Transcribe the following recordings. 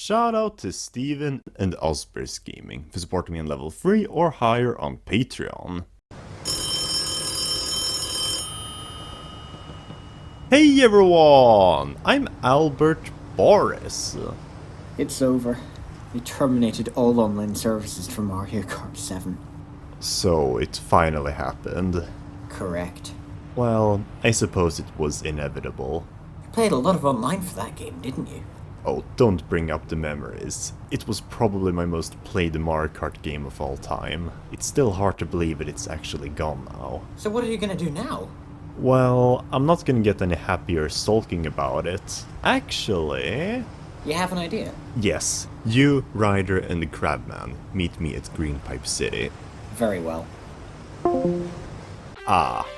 shout out to Steven and Osbers Gaming for supporting me on level 3 or higher on Patreon. Hey everyone! I'm Albert Boris. It's over. We terminated all online services for Mario Kart 7. So it finally happened. Correct. Well, I suppose it was inevitable. You played a lot of online for that game, didn't you? Oh, don't bring up the memories. It was probably my most played Mario Kart game of all time. It's still hard to believe that it's actually gone now. So what are you gonna do now? Well, I'm not gonna get any happier sulking about it. Actually... You have an idea? Yes. You, Ryder, and the Crabman meet me at Green Pipe City. Very well.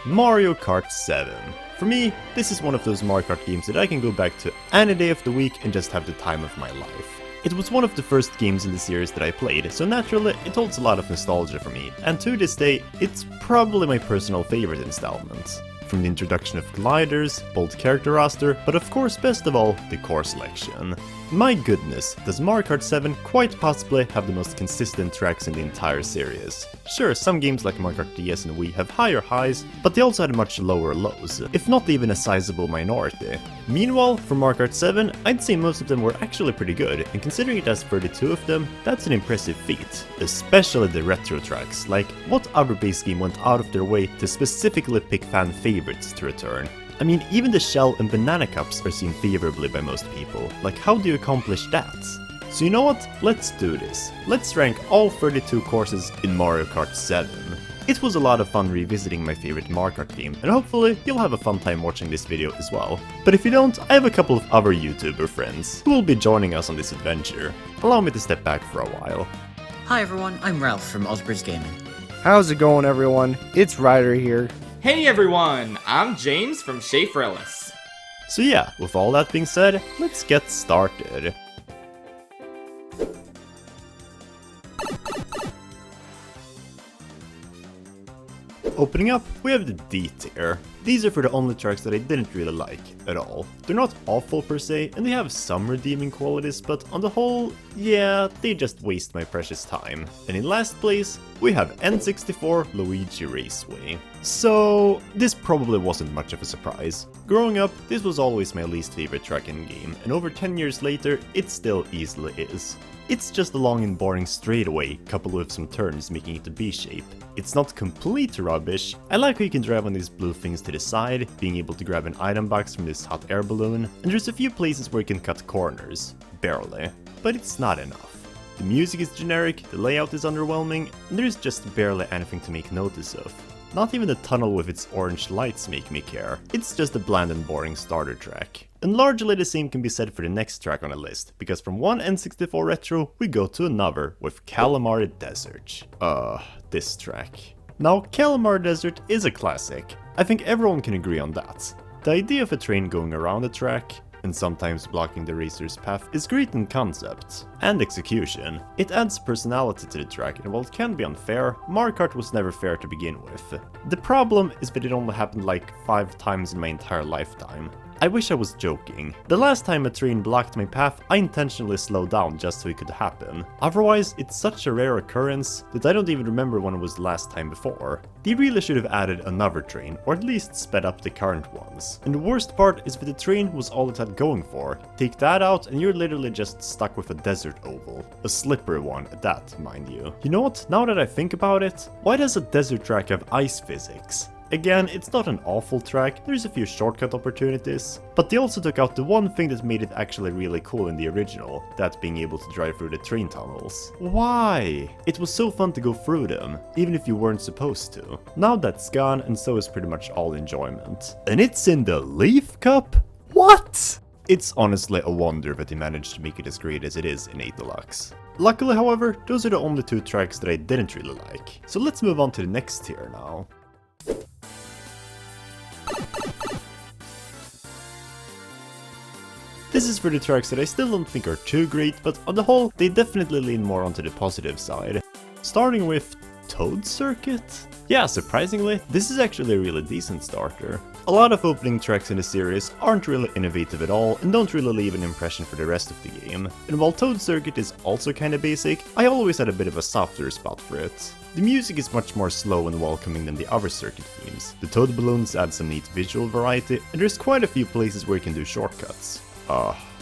Mario Kart 7. For me, this is one of those Mario Kart games that I can go back to any day of the week and just have the time of my life. It was one of the first games in the series that I played, so naturally it holds a lot of nostalgia for me, and to this day, it's probably my personal favorite installment. From the introduction of gliders, bold character roster, but of course best of all, the core selection. My goodness, does Mario Kart 7 quite possibly have the most consistent tracks in the entire series. Sure, some games like Mario Kart DS and Wii have higher highs, but they also had much lower lows, if not even a sizable minority. Meanwhile, for Mario Kart 7, I'd say most of them were actually pretty good, and considering it has 32 of them, that's an impressive feat. Especially the retro tracks, like what other base game went out of their way to specifically pick fan favorites to return? I mean, even the shell and banana cups are seen favorably by most people. Like, how do you accomplish that? So you know what? Let's do this. Let's rank all 32 courses in Mario Kart 7. It was a lot of fun revisiting my favorite Mario Kart game, and hopefully you'll have a fun time watching this video as well. But if you don't, I have a couple of other YouTuber friends who will be joining us on this adventure. Allow me to step back for a while. Hi everyone, I'm Ralph from Osbers Gaming. How's it going, everyone? It's Ryder here. Hey everyone, I'm James from Schaffrillas. So yeah, with all that being said, let's get started. Opening up, we have the D tier. These are for the only tracks that I didn't really like at all. They're not awful per se, and they have some redeeming qualities, but on the whole, yeah, they just waste my precious time. And in last place, we have N64 Luigi Raceway. So, this probably wasn't much of a surprise. Growing up, this was always my least favorite track in game, and over 10 years later, it still easily is. It's just a long and boring straightaway, coupled with some turns making it a B shape. It's not complete rubbish. I like how you can drive on these blue things to the side, being able to grab an item box from this hot air balloon, and there's a few places where you can cut corners. Barely. But it's not enough. The music is generic, the layout is underwhelming, and there's just barely anything to make notice of. Not even the tunnel with its orange lights make me care. It's just a bland and boring starter track. And largely the same can be said for the next track on the list, because from one N64 retro, we go to another with Calamari Desert. This track. Now, Calamari Desert is a classic. I think everyone can agree on that. The idea of a train going around the track, and sometimes blocking the racer's path, is great in concept and execution. It adds personality to the track, and while it can be unfair, Mario Kart was never fair to begin with. The problem is that it only happened like 5 times in my entire lifetime. I wish I was joking. The last time a train blocked my path, I intentionally slowed down just so it could happen. Otherwise, it's such a rare occurrence that I don't even remember when it was the last time before. They really should have added another train, or at least sped up the current ones. And the worst part is that the train was all it had going for. Take that out and you're literally just stuck with a desert oval. A slippery one at that, mind you. You know what, now that I think about it, why does a desert track have ice physics? Again, it's not an awful track, there's a few shortcut opportunities, but they also took out the one thing that made it actually really cool in the original, that being able to drive through the train tunnels. Why? It was so fun to go through them, even if you weren't supposed to. Now that's gone, and so is pretty much all enjoyment. And it's in the Leaf Cup? What? It's honestly a wonder that they managed to make it as great as it is in 8 Deluxe. Luckily, however, those are the only 2 tracks that I didn't really like, so let's move on to the next tier now. This is for the tracks that I still don't think are too great, but on the whole, they definitely lean more onto the positive side. Starting with Toad Circuit? Yeah, surprisingly, this is actually a really decent starter. a lot of opening tracks in the series aren't really innovative at all and don't really leave an impression for the rest of the game. And while Toad Circuit is also kinda basic, I always had a bit of a softer spot for it. The music is much more slow and welcoming than the other circuit themes. The Toad balloons add some neat visual variety, and there's quite a few places where you can do shortcuts.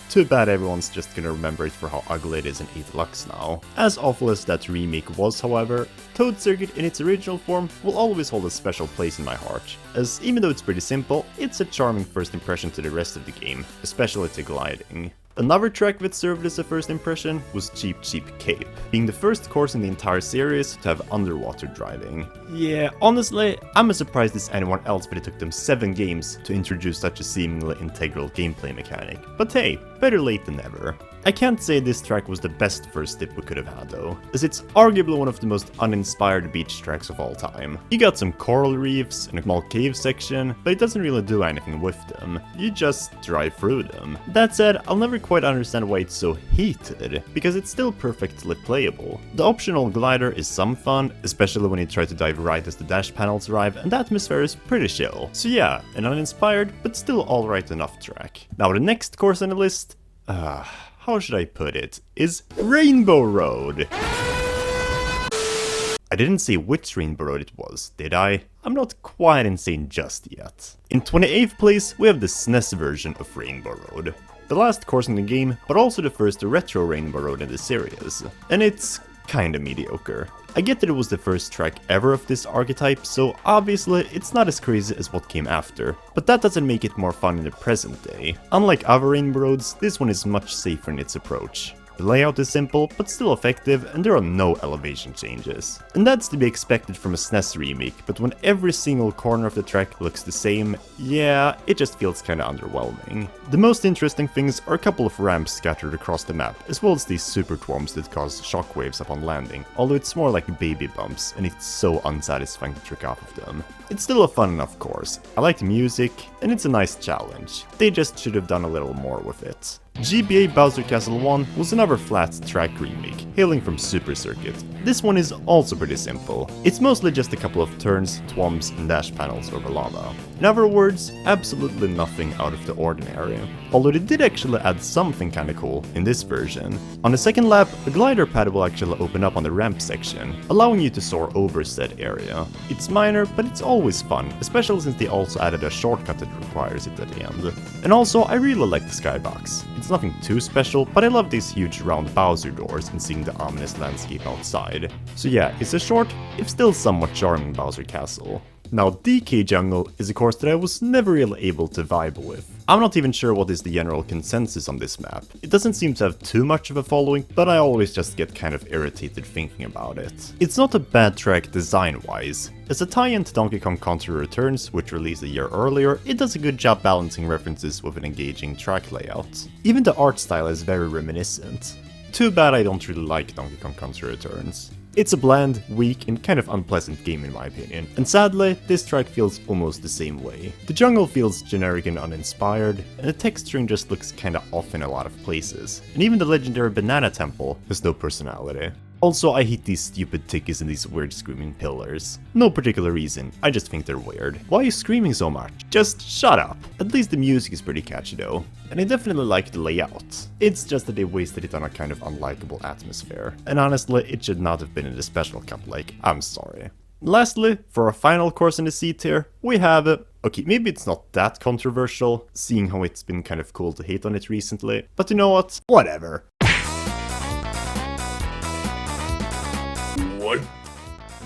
Too bad everyone's just gonna remember it for how ugly it is in 8 Deluxe now. As awful as that remake was, however, Toad Circuit in its original form will always hold a special place in my heart, as even though it's pretty simple, it's a charming first impression to the rest of the game, especially to gliding. Another track that served as a first impression was Cheap Cheap Cape, being the first course in the entire series to have underwater driving. Yeah, honestly, I'm as surprised as anyone else that it took them 7 games to introduce such a seemingly integral gameplay mechanic. But hey, better late than never. I can't say this track was the best first step we could have had though, as it's arguably one of the most uninspired beach tracks of all time. You got some coral reefs and a small cave section, but it doesn't really do anything with them. You just drive through them. That said, I'll never quite understand why it's so heated, because it's still perfectly playable. The optional glider is some fun, especially when you try to dive right as the dash panels arrive, and the atmosphere is pretty chill. So yeah, an uninspired, but still alright enough track. Now the next course on the list, how should I put it, is Rainbow Road. I didn't say which Rainbow Road it was, did I? I'm not quite insane just yet. In 28th place, we have the SNES version of Rainbow Road. The last course in the game, but also the first retro Rainbow Road in the series. And it's kinda mediocre. I get that it was the first track ever of this archetype, so obviously it's not as crazy as what came after, but that doesn't make it more fun in the present day. Unlike other Rainbow Roads, this one is much safer in its approach. The layout is simple, but still effective, and there are no elevation changes. And that's to be expected from a SNES remake, but when every single corner of the track looks the same, yeah, it just feels kinda underwhelming. The most interesting things are a couple of ramps scattered across the map, as well as these super tworms that cause shockwaves upon landing, although it's more like baby bumps, and it's so unsatisfying to trick off of them. It's still a fun enough course, I like the music, and it's a nice challenge. They just should have done a little more with it. GBA Bowser Castle 1 was another flat track remake, hailing from Super Circuit. This one is also pretty simple. It's mostly just a couple of turns, twomps, and dash panels over lava. In other words, absolutely nothing out of the ordinary. Although they did actually add something kinda cool in this version. On the second lap, a glider pad will actually open up on the ramp section, allowing you to soar over said area. It's minor, but it's always fun, especially since they also added a shortcut that requires it at the end. And also, I really like the skybox. It's nothing too special, but I love these huge round Bowser doors and seeing the ominous landscape outside. So yeah, it's a short, if still somewhat charming Bowser Castle. Now, DK Jungle is a course that I was never really able to vibe with. I'm not even sure what is the general consensus on this map. It doesn't seem to have too much of a following, but I always just get kind of irritated thinking about it. It's not a bad track design-wise. As a tie-in to Donkey Kong Country Returns, which released a year earlier, it does a good job balancing references with an engaging track layout. Even the art style is very reminiscent. Too bad I don't really like Donkey Kong Country Returns. It's a bland, weak, and kind of unpleasant game in my opinion, and sadly, this track feels almost the same way. The jungle feels generic and uninspired, and the texturing just looks kinda off in a lot of places, and even the legendary Banana Temple has no personality. Also, I hate these stupid tickies and these weird screaming pillars. No particular reason, I just think they're weird. Why are you screaming so much? Just shut up! At least the music is pretty catchy though, and I definitely like the layout. It's just that they wasted it on a kind of unlikable atmosphere. And honestly, it should not have been in the special cup, like, I'm sorry. Lastly, for our final course in the C tier, we have okay, maybe it's not that controversial, seeing how it's been kind of cool to hate on it recently, but you know what? Whatever. What?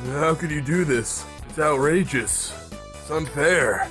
How could you do this? It's outrageous. It's unfair.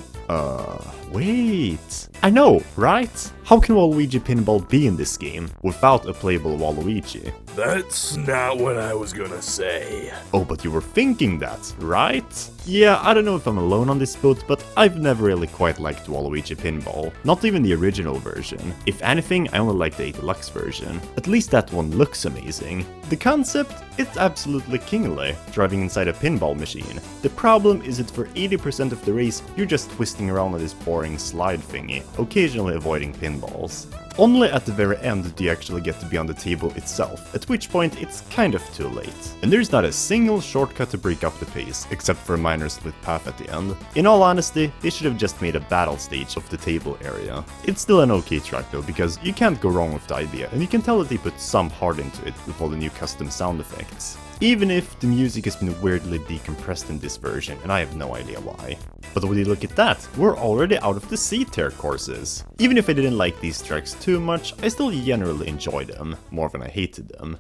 Wait. I know, right? How can Waluigi Pinball be in this game without a playable Waluigi? That's not what I was gonna say. Oh, but you were thinking that, right? Yeah, I don't know if I'm alone on this boat, but I've never really quite liked Waluigi Pinball. Not even the original version. If anything, I only like the 8 Deluxe version. At least that one looks amazing. The concept, it's absolutely kingly, driving inside a pinball machine. The problem is that for 80% of the race, you're just twisting around on this boring slide thingy, occasionally avoiding pinballs. Only at the very end do you actually get to be on the table itself, at which point it's kind of too late. And there's not a single shortcut to break up the pace, except for a minor split path at the end. In all honesty, they should have just made a battle stage of the table area. It's still an okay track though, because you can't go wrong with the idea, and you can tell that they put some heart into it with all the new custom sound effects. Even if the music has been weirdly decompressed in this version, and I have no idea why. But when you look at that, we're already out of the C-tier courses. Even if I didn't like these tracks too much, I still generally enjoyed them, more than I hated them.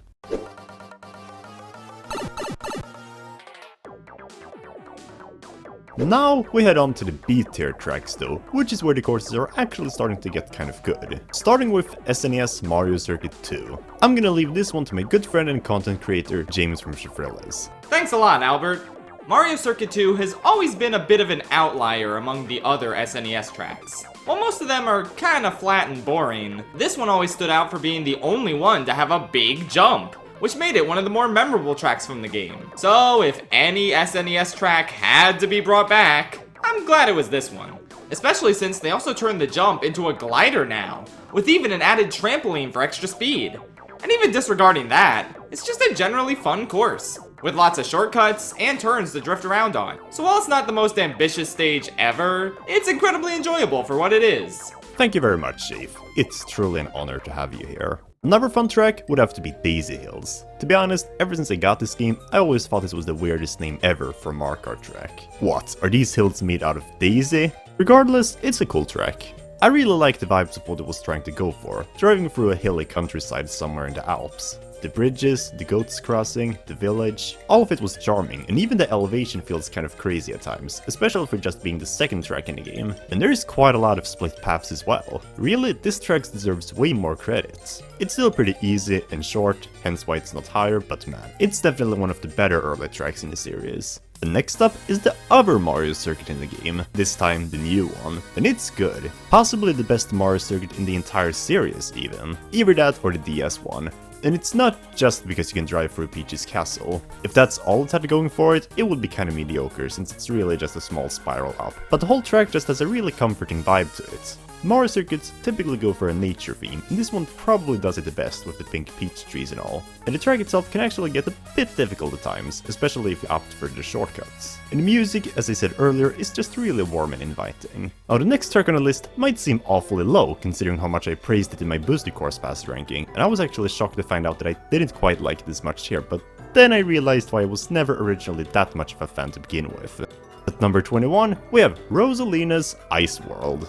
Now we head on to the B-tier tracks though, which is where the courses are actually starting to get kind of good. Starting with SNES Mario Circuit 2. I'm gonna leave this one to my good friend and content creator, James from Schaffrillas. Thanks a lot, Albert. Mario Circuit 2 has always been a bit of an outlier among the other SNES tracks. While most of them are kinda flat and boring, this one always stood out for being the only one to have a big jump, which made it one of the more memorable tracks from the game. So if any SNES track had to be brought back, I'm glad it was this one. Especially since they also turned the jump into a glider now, with even an added trampoline for extra speed. And even disregarding that, it's just a generally fun course, with lots of shortcuts and turns to drift around on. So while it's not the most ambitious stage ever, it's incredibly enjoyable for what it is. Thank you very much, Chief. It's truly an honor to have you here. Another fun track would have to be Daisy Hills. To be honest, ever since I got this game, I always thought this was the weirdest name ever for a Mario Kart track. What, are these hills made out of Daisy? Regardless, it's a cool track. I really like the vibes of what it was trying to go for, driving through a hilly countryside somewhere in the Alps. The bridges, the goats crossing, the village, all of it was charming, and even the elevation feels kind of crazy at times, especially for just being the second track in the game. And there is quite a lot of split paths as well. Really, this track deserves way more credits. It's still pretty easy and short, hence why it's not higher, but man, it's definitely one of the better early tracks in the series. The next up is the other Mario circuit in the game, this time the new one, and it's good. Possibly the best Mario circuit in the entire series even. Either that or the DS one. And it's not just because you can drive through Peach's castle. If that's all it had going for it, it would be kinda mediocre since it's really just a small spiral up. But the whole track just has a really comforting vibe to it. Mario circuits typically go for a nature theme, and this one probably does it the best with the pink peach trees and all. And the track itself can actually get a bit difficult at times, especially if you opt for the shortcuts. And the music, as I said earlier, is just really warm and inviting. Now the next track on the list might seem awfully low, considering how much I praised it in my Boosted Course Pass ranking, and I was actually shocked to find out that I didn't quite like it as much here, but then I realized why I was never originally that much of a fan to begin with. At number 21, we have Rosalina's Ice World.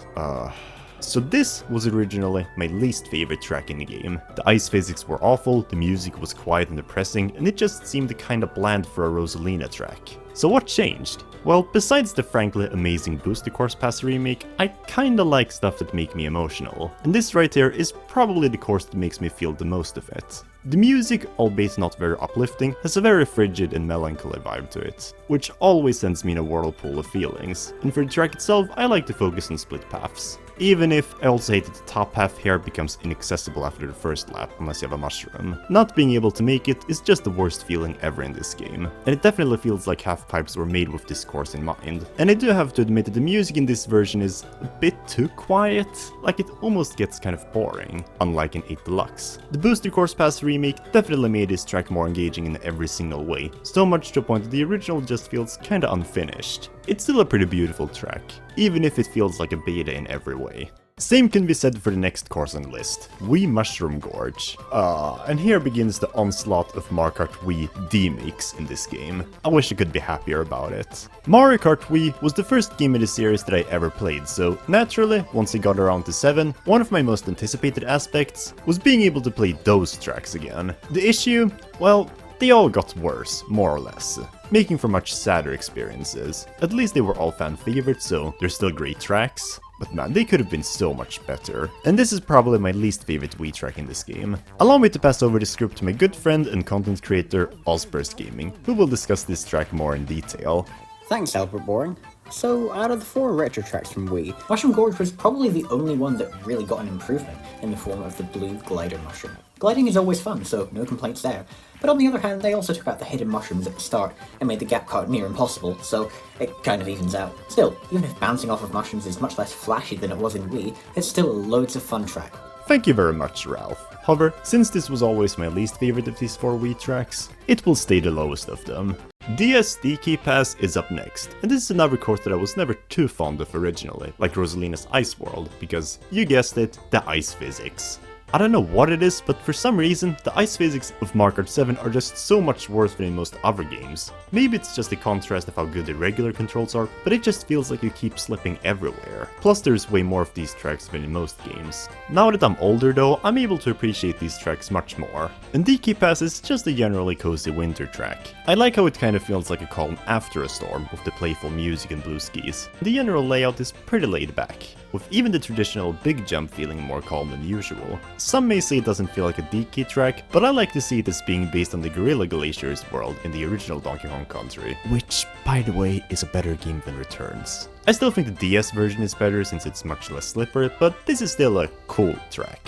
So this was originally my least favorite track in the game. The ice physics were awful, the music was quiet and depressing, and it just seemed kinda bland for a Rosalina track. So what changed? Well, besides the frankly amazing Boosted Course Pass remake, I kinda like stuff that make me emotional. And this right here is probably the course that makes me feel the most of it. The music, albeit not very uplifting, has a very frigid and melancholy vibe to it, which always sends me in a whirlpool of feelings. And for the track itself, I like to focus on split paths. Even if I also hate that the top half here becomes inaccessible after the first lap unless you have a mushroom. Not being able to make it is just the worst feeling ever in this game, and it definitely feels like half pipes were made with this course in mind. And I do have to admit that the music in this version is a bit too quiet, like it almost gets kind of boring, unlike in 8 Deluxe. The Boosted Course Pass remake definitely made this track more engaging in every single way, so much to a point that the original just feels kinda unfinished. It's still a pretty beautiful track, even if it feels like a beta in every way. Same can be said for the next course on the list, Wii Mushroom Gorge. And here begins the onslaught of Mario Kart Wii D-Mix in this game. I wish I could be happier about it. Mario Kart Wii was the first game in the series that I ever played, so naturally, once I got around to 7, one of my most anticipated aspects was being able to play those tracks again. The issue? Well, they all got worse, more or less, making for much sadder experiences. At least they were all fan favorites, so they're still great tracks. But man, they could have been so much better. And this is probably my least favorite Wii track in this game. Allow me to pass over the script to my good friend and content creator, Osburst Gaming, who will discuss this track more in detail. Thanks, Albert Boring. So, out of the 4 retro tracks from Wii, Mushroom Gorge was probably the only one that really got an improvement in the form of the blue glider mushroom. Gliding is always fun, so no complaints there. But on the other hand, they also took out the hidden mushrooms at the start and made the gap cart near impossible, so it kind of evens out. Still, even if bouncing off of mushrooms is much less flashy than it was in Wii, it's still loads of fun track. Thank you very much, Ralph. However, since this was always my least favorite of these 4 Wii tracks, it will stay the lowest of them. DS DK Pass is up next, and this is another course that I was never too fond of originally, like Rosalina's Ice World, because, you guessed it, the ice physics. I don't know what it is, but for some reason, the ice physics of Mario Kart 7 are just so much worse than in most other games. Maybe it's just a contrast of how good the regular controls are, but it just feels like you keep slipping everywhere. Plus there's way more of these tracks than in most games. Now that I'm older though, I'm able to appreciate these tracks much more. And DK Pass is just a generally cozy winter track. I like how it kind of feels like a calm after a storm, with the playful music and blue skis. The general layout is pretty laid back, with even the traditional big jump feeling more calm than usual. Some may say it doesn't feel like a DK track, but I like to see it as being based on the Gorilla Glaciers world in the original Donkey Kong Country, which, by the way, is a better game than Returns. I still think the DS version is better since it's much less slippery, but this is still a cool track.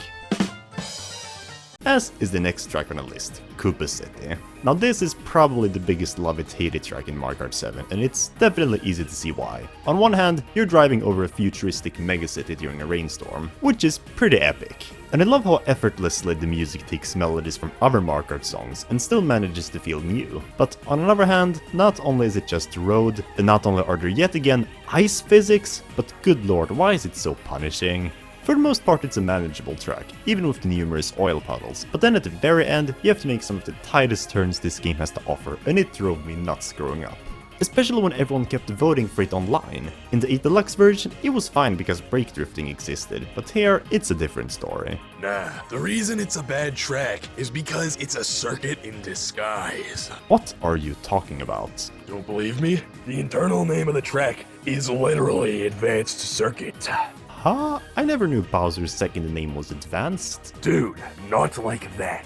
As is the next track on the list, Koopa City. Now this is probably the biggest love-it-hate-it track in Mario Kart 7, and it's definitely easy to see why. On one hand, you're driving over a futuristic megacity during a rainstorm, which is pretty epic. And I love how effortlessly the music takes melodies from other Mario Kart songs and still manages to feel new. But on another hand, not only is it just road, and not only are there yet again ice physics, but good lord, why is it so punishing? For the most part it's a manageable track, even with the numerous oil puddles, but then at the very end you have to make some of the tightest turns this game has to offer, and it drove me nuts growing up. Especially when everyone kept voting for it online. In the 8 Deluxe version it was fine because brake drifting existed, but here it's a different story. Nah, the reason it's a bad track is because it's a circuit in disguise. What are you talking about? Don't believe me? The internal name of the track is literally Advanced Circuit. Huh? I never knew Bowser's second name was Advanced. Dude, not like that.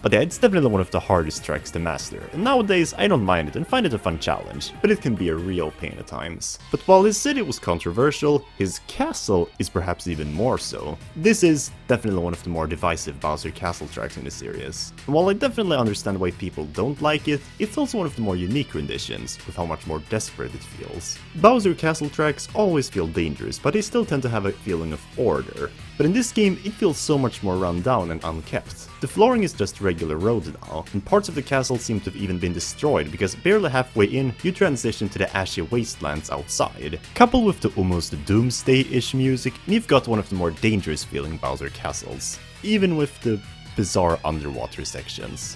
But yeah, it's definitely one of the hardest tracks to master, and nowadays I don't mind it and find it a fun challenge, but it can be a real pain at times. But while his city was controversial, his castle is perhaps even more so. This is definitely one of the more divisive Bowser Castle tracks in the series. And while I definitely understand why people don't like it, it's also one of the more unique renditions, with how much more desperate it feels. Bowser Castle tracks always feel dangerous, but they still tend to have a feeling of order. But in this game, it feels so much more run down and unkept. The flooring is just regular road now, and parts of the castle seem to have even been destroyed because barely halfway in, you transition to the ashy wastelands outside. Coupled with the almost doomsday-ish music, and you've got one of the more dangerous feeling Bowser castles, even with the bizarre underwater sections.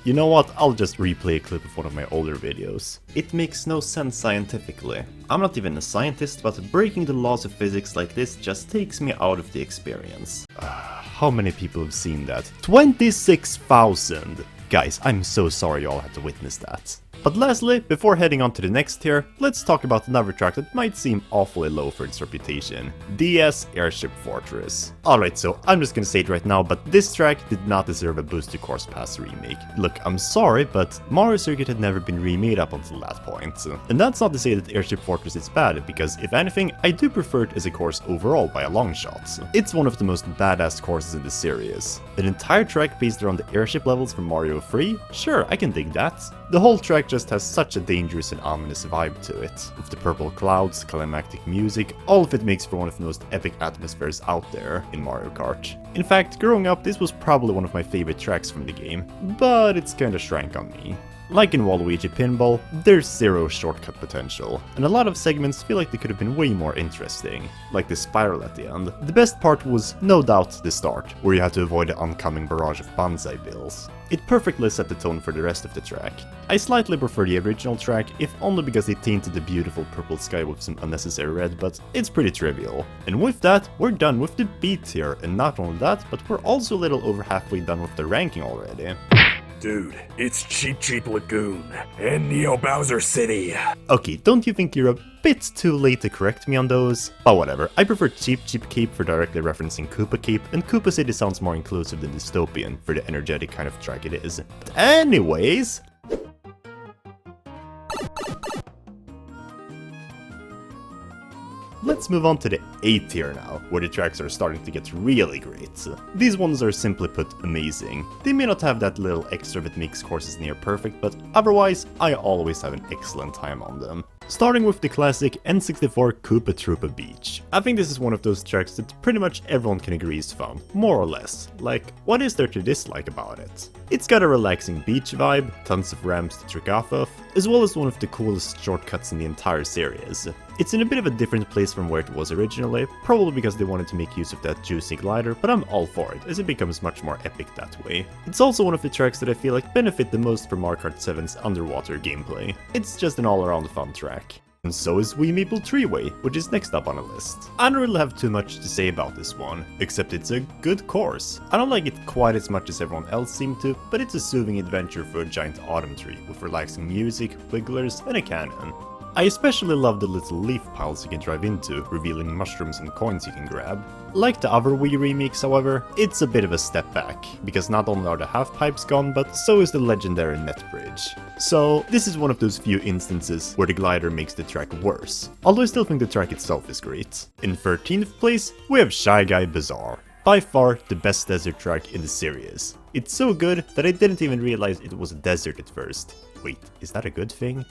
You know what? I'll just replay a clip of one of my older videos. It makes no sense scientifically. I'm not even a scientist, but breaking the laws of physics like this just takes me out of the experience. How many people have seen that? 26,000! Guys, I'm so sorry you all had to witness that. But lastly, before heading on to the next tier, let's talk about another track that might seem awfully low for its reputation. DS Airship Fortress. Alright, so I'm just gonna say it right now, but this track did not deserve a Booster Course Pass remake. Look, I'm sorry, but Mario Circuit had never been remade up until that point. And that's not to say that Airship Fortress is bad, because if anything, I do prefer it as a course overall by a long shot. It's one of the most badass courses in the series. An entire track based around the airship levels from Mario 3? Sure, I can dig that. The whole track just has such a dangerous and ominous vibe to it. With the purple clouds, climactic music, all of it makes for one of the most epic atmospheres out there in Mario Kart. In fact, growing up, this was probably one of my favorite tracks from the game, but it's kinda shrank on me. Like in Waluigi Pinball, there's zero shortcut potential, and a lot of segments feel like they could have been way more interesting, like the spiral at the end. The best part was, no doubt, the start, where you had to avoid the oncoming barrage of banzai bills. It perfectly set the tone for the rest of the track. I slightly prefer the original track, if only because it tainted the beautiful purple sky with some unnecessary red, but it's pretty trivial. And with that, we're done with the B tier, and not only that, but we're also a little over halfway done with the ranking already. Dude, it's Cheep Cheep Lagoon and Neo Bowser City. Okay, don't you think you're a bit too late to correct me on those? But whatever, I prefer Cheep Cheep Cape for directly referencing Koopa Cape, and Koopa City sounds more inclusive than Dystopian for the energetic kind of track it is. But anyways... Let's move on to the A tier now, where the tracks are starting to get really great. These ones are simply put amazing. They may not have that little extra that makes courses near perfect, but otherwise, I always have an excellent time on them. Starting with the classic N64 Koopa Troopa Beach. I think this is one of those tracks that pretty much everyone can agree is fun, more or less. Like, what is there to dislike about it? It's got a relaxing beach vibe, tons of ramps to trick off of, as well as one of the coolest shortcuts in the entire series. It's in a bit of a different place from where it was originally, probably because they wanted to make use of that juicy glider, but I'm all for it, as it becomes much more epic that way. It's also one of the tracks that I feel like benefit the most from Mario Kart 7's underwater gameplay. It's just an all-around fun track. And so is Wii Meeple Treeway, which is next up on the list. I don't really have too much to say about this one, except it's a good course. I don't like it quite as much as everyone else seemed to, but it's a soothing adventure for a giant autumn tree with relaxing music, wigglers, and a cannon. I especially love the little leaf piles you can drive into, revealing mushrooms and coins you can grab. Like the other Wii remakes, however, it's a bit of a step back, because not only are the half-pipes gone, but so is the legendary net bridge. So this is one of those few instances where the glider makes the track worse, although I still think the track itself is great. In 13th place, we have Shy Guy Bazaar. By far the best desert track in the series. It's so good that I didn't even realize it was a desert at first. Wait, is that a good thing?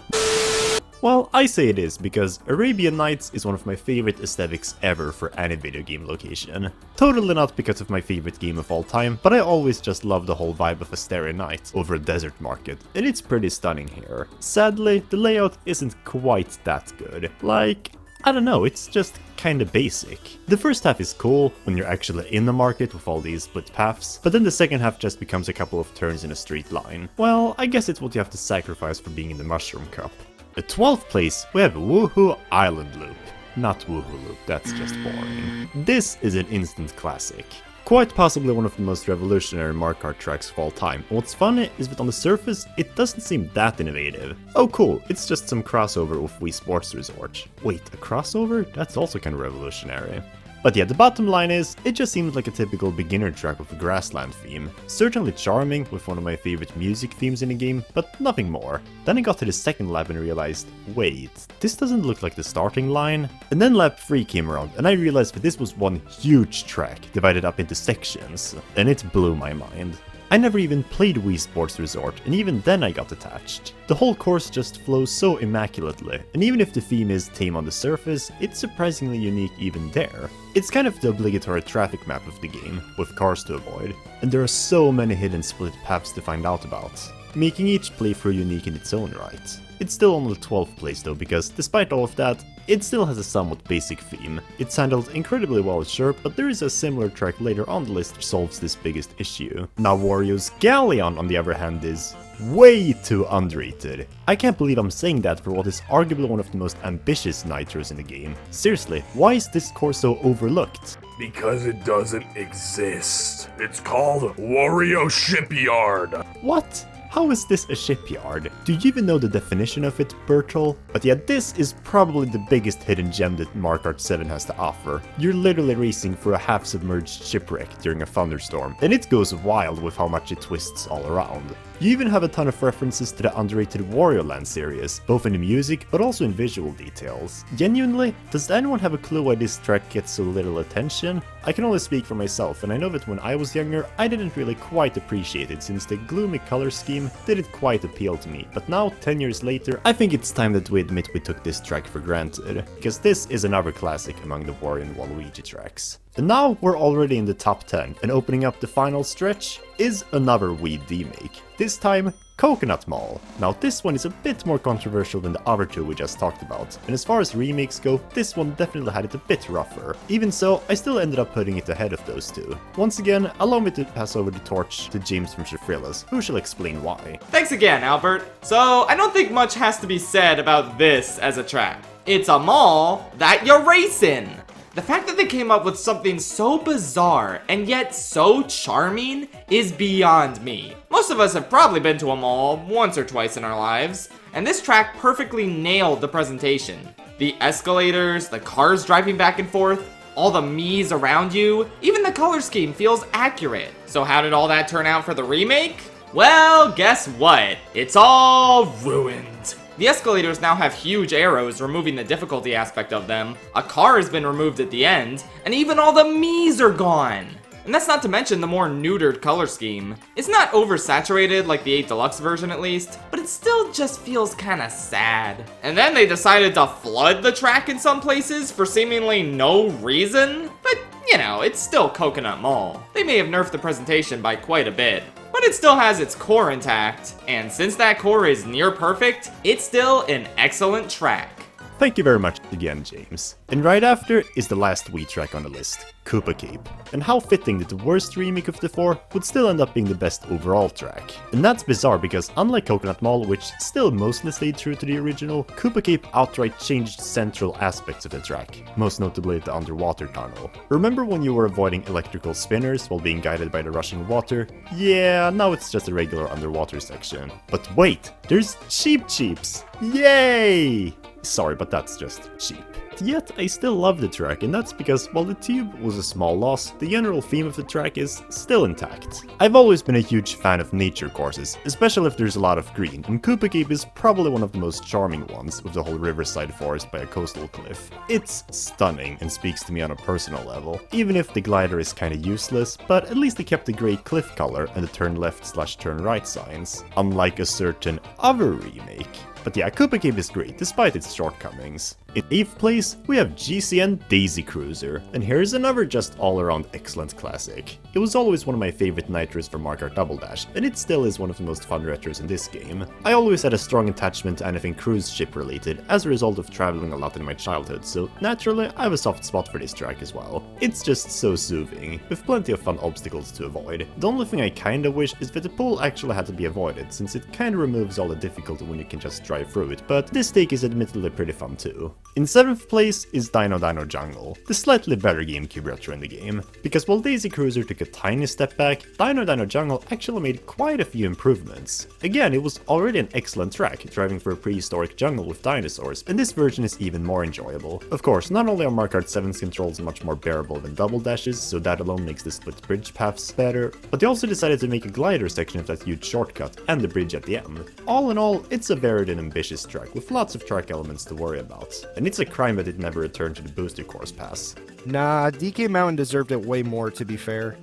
Well, I say it is, because Arabian Nights is one of my favorite aesthetics ever for any video game location. Totally not because of my favorite game of all time, but I always just love the whole vibe of a starry night over a desert market, and it's pretty stunning here. Sadly, the layout isn't quite that good. Like, I don't know, it's just kinda basic. The first half is cool, when you're actually in the market with all these split paths, but then the second half just becomes a couple of turns in a straight line. Well, I guess it's what you have to sacrifice for being in the Mushroom Cup. At 12th place, we have Woohoo Island Loop. Not Woohoo Loop, that's just boring. This is an instant classic. Quite possibly one of the most revolutionary Mario Kart tracks of all time. And what's funny is that on the surface, it doesn't seem that innovative. Oh cool, it's just some crossover with Wii Sports Resort. Wait, a crossover? That's also kind of revolutionary. But yeah, the bottom line is, it just seems like a typical beginner track with a grassland theme. Certainly charming, with one of my favorite music themes in the game, but nothing more. Then I got to the second lap and realized, wait, this doesn't look like the starting line? And then lap 3 came around, and I realized that this was one huge track, divided up into sections, and it blew my mind. I never even played Wii Sports Resort, and even then I got attached. The whole course just flows so immaculately, and even if the theme is tame on the surface, it's surprisingly unique even there. It's kind of the obligatory traffic map of the game, with cars to avoid, and there are so many hidden split paths to find out about, making each playthrough unique in its own right. It's still on the 12th place though, because despite all of that, it still has a somewhat basic theme. It's handled incredibly well, sure, but there is a similar track later on the list that solves this biggest issue. Now Wario's Galleon, on the other hand, is way too underrated. I can't believe I'm saying that for what is arguably one of the most ambitious nitros in the game. Seriously, why is this course so overlooked? Because it doesn't exist. It's called Wario Shipyard. What? How is this a shipyard? Do you even know the definition of it, Bertel? But yeah, this is probably the biggest hidden gem that Mario Kart 7 has to offer. You're literally racing through a half-submerged shipwreck during a thunderstorm, and it goes wild with how much it twists all around. You even have a ton of references to the underrated Wario Land series, both in the music but also in visual details. Genuinely, does anyone have a clue why this track gets so little attention? I can only speak for myself, and I know that when I was younger, I didn't really quite appreciate it since the gloomy color scheme didn't quite appeal to me, but now, 10 years later, I think it's time that we admit we took this track for granted, because this is another classic among the Wario and Waluigi tracks. And now we're already in the top 10, and opening up the final stretch is another Wii remake. This time, Coconut Mall. Now this one is a bit more controversial than the other two we just talked about, and as far as remakes go, this one definitely had it a bit rougher. Even so, I still ended up putting it ahead of those two. Once again, allow me to pass over the torch to James from Schaffrillas, who shall explain why. Thanks again, Albert. So, I don't think much has to be said about this as a track. It's a mall that you race in. The fact that they came up with something so bizarre and yet so charming is beyond me. Most of us have probably been to a mall once or twice in our lives, and this track perfectly nailed the presentation. The escalators, the cars driving back and forth, all the Miis around you, even the color scheme feels accurate. So how did all that turn out for the remake? Well, guess what? It's all ruined. The escalators now have huge arrows, removing the difficulty aspect of them. A car has been removed at the end, and even all the Miis are gone. And that's not to mention the more neutered color scheme. It's not oversaturated like the 8 Deluxe version at least, but it still just feels kinda sad. And then they decided to flood the track in some places for seemingly no reason, but you know, it's still Coconut Mall. They may have nerfed the presentation by quite a bit, but it still has its core intact, and since that core is near perfect, it's still an excellent track. Thank you very much again, James. And right after is the last Wii track on the list, Koopa Cape. And how fitting that the worst remake of the 4 would still end up being the best overall track. And that's bizarre because unlike Coconut Mall, which still mostly stayed true to the original, Koopa Cape outright changed central aspects of the track, most notably the underwater tunnel. Remember when you were avoiding electrical spinners while being guided by the rushing water? Yeah, now it's just a regular underwater section. But wait, there's Cheep Cheeps! Yay! Sorry, but that's just cheap. Yet, I still love the track, and that's because while the tube was a small loss, the general theme of the track is still intact. I've always been a huge fan of nature courses, especially if there's a lot of green, and Koopa Cape is probably one of the most charming ones, with the whole riverside forest by a coastal cliff. It's stunning and speaks to me on a personal level, even if the glider is kinda useless, but at least they kept the grey cliff color and the turn left/turn right signs, unlike a certain other remake. But yeah, Koopa Cape is great, despite its shortcomings. In 8th place, we have GCN Daisy Cruiser, and here's another just all-around excellent classic. It was always one of my favorite nitros for Mario Kart Double Dash, and it still is one of the most fun retros in this game. I always had a strong attachment to anything cruise ship related, as a result of traveling a lot in my childhood, so naturally I have a soft spot for this track as well. It's just so soothing, with plenty of fun obstacles to avoid. The only thing I kinda wish is that the pool actually had to be avoided, since it kinda removes all the difficulty when you can just drive through it, but this take is admittedly pretty fun too. In 7th place is Dino Dino Jungle, the slightly better GameCube retro in the game, because while Daisy Cruiser took a tiny step back, Dino Dino Jungle actually made quite a few improvements. Again, it was already an excellent track, driving through a prehistoric jungle with dinosaurs, and this version is even more enjoyable. Of course, not only are Mario Kart 7's controls much more bearable than Double Dashes, so that alone makes the split bridge paths better, but they also decided to make a glider section of that huge shortcut, and the bridge at the end. All in all, it's a varied and ambitious track, with lots of track elements to worry about, and it's a crime that it never returned to the booster course pass. Nah, DK Mountain deserved it way more, to be fair.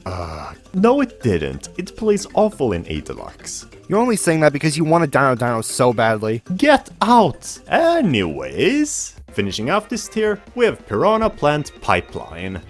No it didn't. It plays awful in 8 Deluxe. You're only saying that because you wanted Dino Dino so badly. Get out! Anyways, finishing off this tier, we have Piranha Plant Pipeline.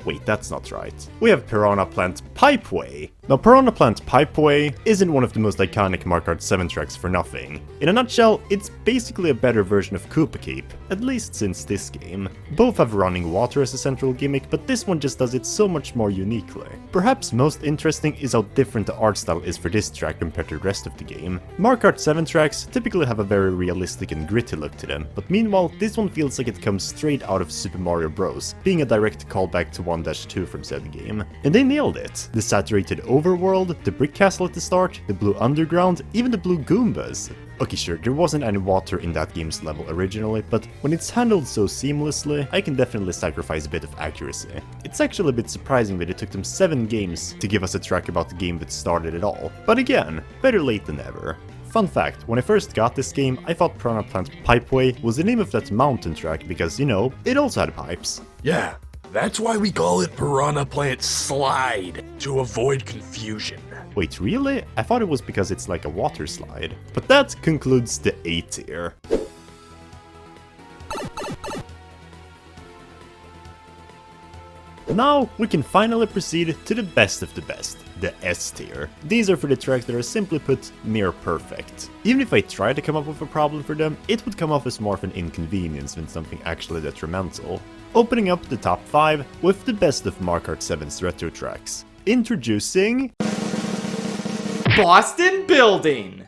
Wait, that's not right. We have Piranha Plant Pipeway. Now, Piranha Plant Pipeway isn't one of the most iconic Mario Kart 7 tracks for nothing. In a nutshell, it's basically a better version of Koopa Cape, at least since this game. Both have running water as a central gimmick, but this one just does it so much more uniquely. Perhaps most interesting is how different the art style is for this track compared to the rest of the game. Mario Kart 7 tracks typically have a very realistic and gritty look to them, but meanwhile, this one feels like it comes straight out of Super Mario Bros., being a direct callback to 1-2 from said game. And they nailed it. The saturated overworld, the brick castle at the start, the blue underground, even the blue Goombas. Okay, sure, there wasn't any water in that game's level originally, but when it's handled so seamlessly, I can definitely sacrifice a bit of accuracy. It's actually a bit surprising that it took them 7 games to give us a track about the game that started it all. But again, better late than never. Fun fact, when I first got this game, I thought Piranha Plant Pipeway was the name of that mountain track because, you know, it also had pipes. Yeah, that's why we call it Piranha Plant Slide, to avoid confusion. Wait, really? I thought it was because it's like a water slide. But that concludes the A tier. Now we can finally proceed to the best of the best, the S tier. These are for the tracks that are simply put near perfect. Even if I try to come up with a problem for them, it would come off as more of an inconvenience than something actually detrimental. Opening up the top 5 with the best of Mario Kart 7's retro tracks. Introducing... Boston Building!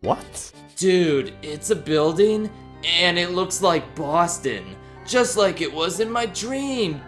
What? Dude, it's a building, and it looks like Boston. Just like it was in my dream.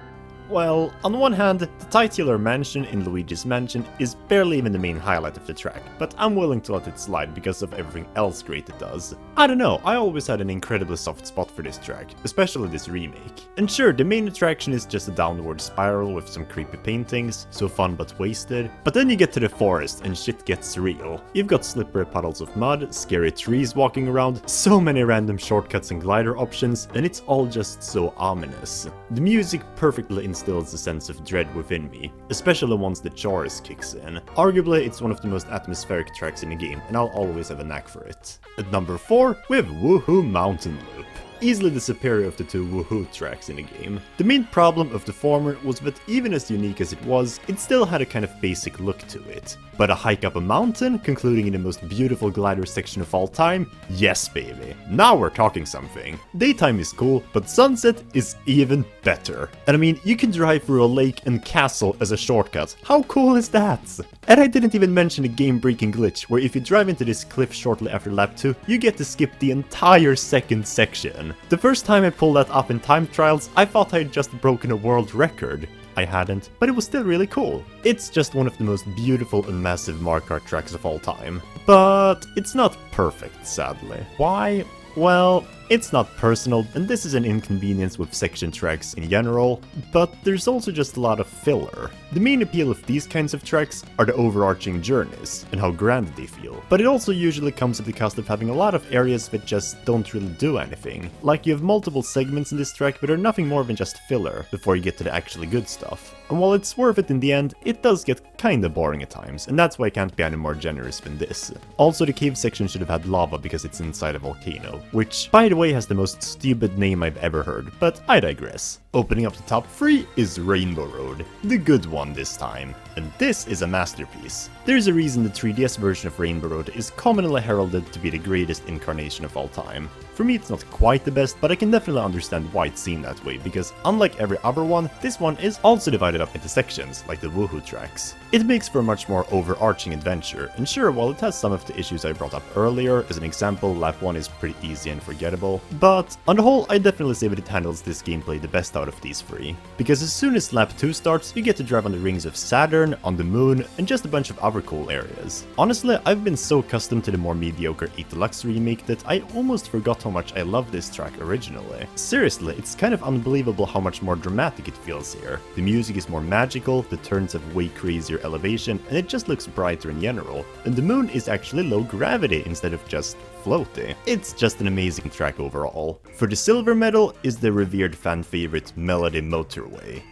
Well, on one hand, the titular mansion in Luigi's Mansion is barely even the main highlight of the track, but I'm willing to let it slide because of everything else great it does. I don't know, I always had an incredibly soft spot for this track, especially this remake. And sure, the main attraction is just a downward spiral with some creepy paintings, so fun but wasted, but then you get to the forest and shit gets real. You've got slippery puddles of mud, scary trees walking around, so many random shortcuts and glider options, and it's all just so ominous. The music perfectly instills a sense of dread within me, especially once the chorus kicks in. Arguably, it's one of the most atmospheric tracks in the game, and I'll always have a knack for it. At number 4, we have Woohoo Mountain Loop. Easily the superior of the two Woohoo tracks in the game. The main problem of the former was that even as unique as it was, it still had a kind of basic look to it. But a hike up a mountain, concluding in the most beautiful glider section of all time? Yes baby, now we're talking something. Daytime is cool, but sunset is even better. And I mean, you can drive through a lake and castle as a shortcut. How cool is that? And I didn't even mention the game-breaking glitch, where if you drive into this cliff shortly after lap 2, you get to skip the entire second section. The first time I pulled that up in time trials, I thought I had just broken a world record. I hadn't, but it was still really cool. It's just one of the most beautiful and massive Mario Kart tracks of all time. But it's not perfect, sadly. Why? Well, it's not personal, and this is an inconvenience with section tracks in general, but there's also just a lot of filler. The main appeal of these kinds of tracks are the overarching journeys, and how grand they feel, but it also usually comes at the cost of having a lot of areas that just don't really do anything. Like you have multiple segments in this track but are nothing more than just filler, before you get to the actually good stuff. And while it's worth it in the end, it does get kinda boring at times, and that's why I can't be any more generous than this. Also, the cave section should have had lava because it's inside a volcano, which, by the way, has the most stupid name I've ever heard, but I digress. Opening up the top 3 is Rainbow Road, the good one this time, and this is a masterpiece. There's a reason the 3DS version of Rainbow Road is commonly heralded to be the greatest incarnation of all time. For me it's not quite the best, but I can definitely understand why it's seen that way, because unlike every other one, this one is also divided up into sections, like the Woohoo tracks. It makes for a much more overarching adventure, and sure, while it has some of the issues I brought up earlier, as an example, lap 1 is pretty easy and forgettable, but on the whole I definitely say that it handles this gameplay the best out of these 3. Because as soon as lap 2 starts, you get to drive on the rings of Saturn, on the moon, and just a bunch of other cool areas. Honestly, I've been so accustomed to the more mediocre 8 Deluxe remake that I almost forgot how much I loved this track originally. Seriously, it's kind of unbelievable how much more dramatic it feels here. The music is more magical, the turns have way crazier elevation, and it just looks brighter in general. And the moon is actually low gravity instead of just floaty. It's just an amazing track overall. For the silver medal is the revered fan favorite Melody Motorway.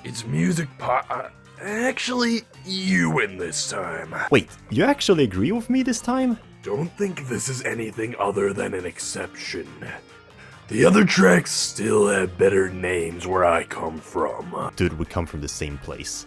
It's music actually, you win this time. Wait, you actually agree with me this time? Don't think this is anything other than an exception. The other tracks still have better names where I come from. Dude, we come from the same place.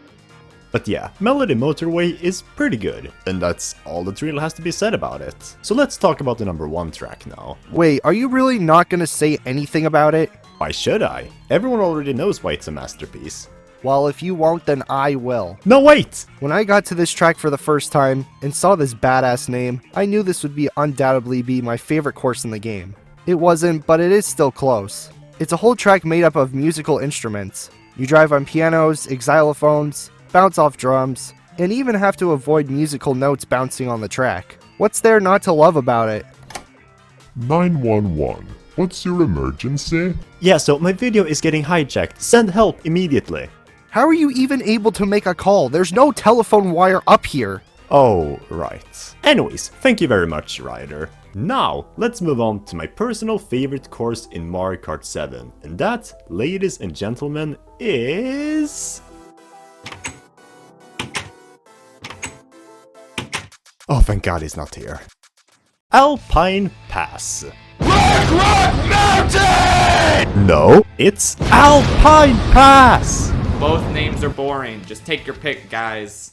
But yeah, Melody Motorway is pretty good, and that's all that really has to be said about it. So let's talk about the number 1 track now. Wait, are you really not gonna say anything about it? Why should I? Everyone already knows why it's a masterpiece. Well, if you won't, then I will. No, wait! When I got to this track for the first time and saw this badass name, I knew this would undoubtedly be my favorite course in the game. It wasn't, but it is still close. It's a whole track made up of musical instruments. You drive on pianos, xylophones, bounce off drums, and even have to avoid musical notes bouncing on the track. What's there not to love about it? 911. What's your emergency? Yeah, so my video is getting hijacked. Send help immediately. How are you even able to make a call? There's no telephone wire up here. Oh, right. Anyways, thank you very much, Ryder. Now, let's move on to my personal favorite course in Mario Kart 7. And that, ladies and gentlemen, is... Oh, thank God he's not here. Alpine Pass. Rock Mountain! No, it's Alpine Pass! Both names are boring. Just take your pick, guys.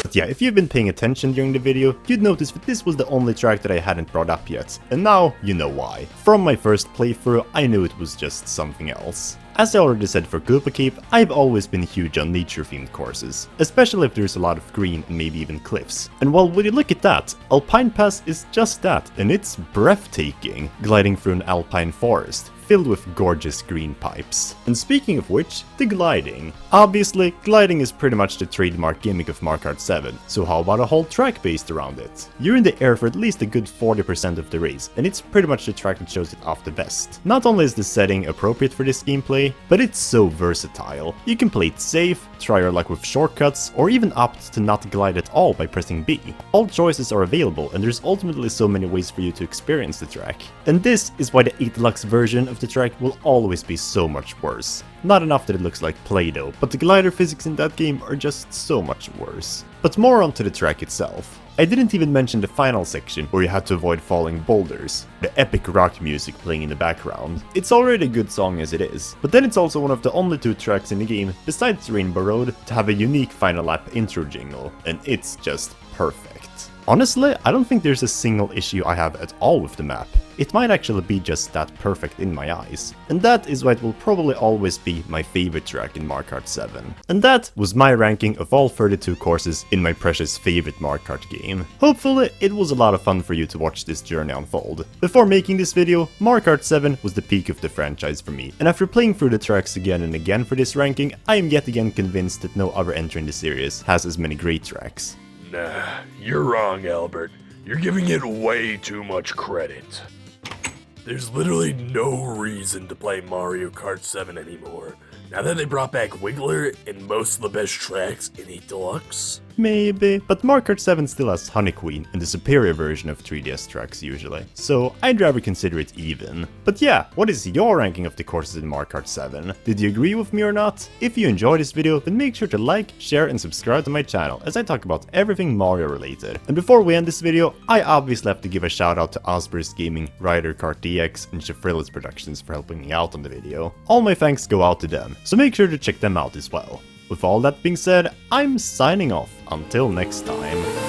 But yeah, if you've been paying attention during the video, you'd notice that this was the only track that I hadn't brought up yet. And now, you know why. From my first playthrough, I knew it was just something else. As I already said for Koopa Cape, I've always been huge on nature-themed courses, especially if there's a lot of green and maybe even cliffs. And well, when you look at that, Alpine Pass is just that, and it's breathtaking, gliding through an alpine forest, filled with gorgeous green pipes. And speaking of which, the gliding. Obviously, gliding is pretty much the trademark gimmick of Mario Kart 7, so how about a whole track based around it? You're in the air for at least a good 40% of the race, and it's pretty much the track that shows it off the best. Not only is the setting appropriate for this gameplay, but it's so versatile. You can play it safe, try your luck with shortcuts, or even opt to not glide at all by pressing B. All choices are available, and there's ultimately so many ways for you to experience the track. And this is why the 8 Deluxe version of of the track will always be so much worse. Not enough that it looks like Play-Doh, but the glider physics in that game are just so much worse. But more onto the track itself. I didn't even mention the final section where you had to avoid falling boulders, the epic rock music playing in the background. It's already a good song as it is, but then it's also one of the only 2 tracks in the game, besides Rainbow Road, to have a unique final lap intro jingle, and it's just perfect. Honestly, I don't think there's a single issue I have at all with the map. It might actually be just that perfect in my eyes. And that is why it will probably always be my favorite track in Mario Kart 7. And that was my ranking of all 32 courses in my precious favorite Mario Kart game. Hopefully, it was a lot of fun for you to watch this journey unfold. Before making this video, Mario Kart 7 was the peak of the franchise for me. And after playing through the tracks again and again for this ranking, I am yet again convinced that no other entry in the series has as many great tracks. Nah, you're wrong, Albert. You're giving it way too much credit. There's literally no reason to play Mario Kart 7 anymore, now that they brought back Wiggler and most of the best tracks in a deluxe. Maybe, but Mario Kart 7 still has Honey Queen and the superior version of 3DS tracks usually, so I'd rather consider it even. But yeah, what is your ranking of the courses in Mario Kart 7? Did you agree with me or not? If you enjoyed this video, then make sure to like, share and subscribe to my channel as I talk about everything Mario related. And before we end this video, I obviously have to give a shout out to Osburst Gaming, Ryder Kart DX and Schaffrillas Productions for helping me out on the video. All my thanks go out to them, so make sure to check them out as well. With all that being said, I'm signing off. Until next time.